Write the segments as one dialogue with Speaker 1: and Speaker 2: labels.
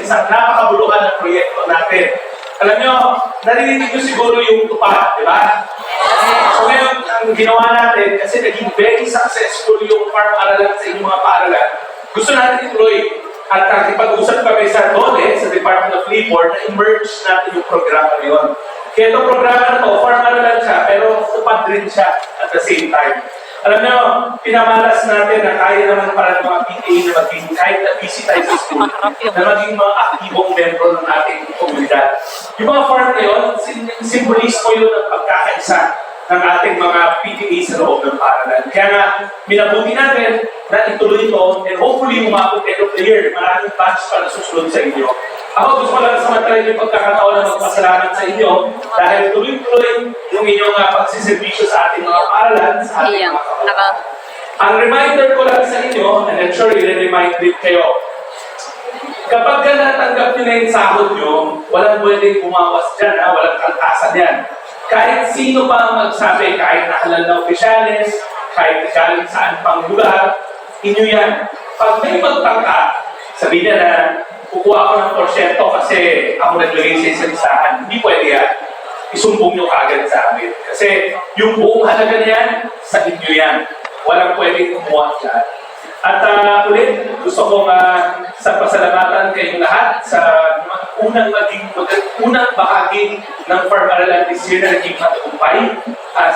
Speaker 1: isang napakabuluhan na proyekto natin. Alam nyo, narinig nyo siguro yung tupa, di ba? So ngayon, ang ginawa natin, kasi naging very successful yung farm aralan sa inyong mga paaralan, gusto natin ituloy. At nakipag-usap kami sa DOLE, sa Department of Labor, na emerge natin yung programa na yun. Kaya itong programa na to, farm aralan siya, pero tupad rin siya at the same time. Alam nyo, pinamalas natin na kaya naman para ng mga PTA na maging kahit na busy tayo sa school, na maging mga aktibong membro ng ating komunidad. Yung mga farm na yun, simbolismo yun ng pagkakaisa ng ating mga PTA sa loob ng paaralan. Kaya nga, minabuti natin na ituloy ito and hopefully umabot end of the year, maraming batch pa na susunod sa inyo. Ako gusto ko lang samantalay yung pagkakataon na magpasalamat sa inyo dahil tuloy-tuloy yung inyong pagsiservisyo sa ating mga paaralan, sa ating mga kabataan. Ang reminder ko lang sa inyo, and I'm sure i-remind din kayo, kapag ka natanggap nyo na yung sahod nyo, walang pwedeng bumawas dyan, walang kaltasan yan. Kahit sino pa ang magsabi, kahit nakalal na opisyalis, kahit galing saan pang lugar, inyo yan. Pag may magtangka, sabihin na kukuha ako ng porsyento kasi ako naglagay sa listahan, hindi pwede yan. Isumbong nyo kagad sa amin. Kasi yung buong halaga na yan, sa inyo yan. Walang pwedeng kumuha dyan. At ulit, gusto kong sa pasalamatan kayong lahat sa unang bahagi ng Farm Aralan this year na naging matagumpay.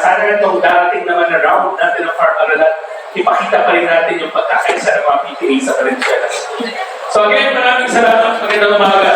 Speaker 1: Sana na itong darating naman na round natin ng Farm Aralan, ipakita pa rin natin yung pagkakaisa ng mga PTA sa Valenzuela. So again, maraming salamat. Magandang umaga.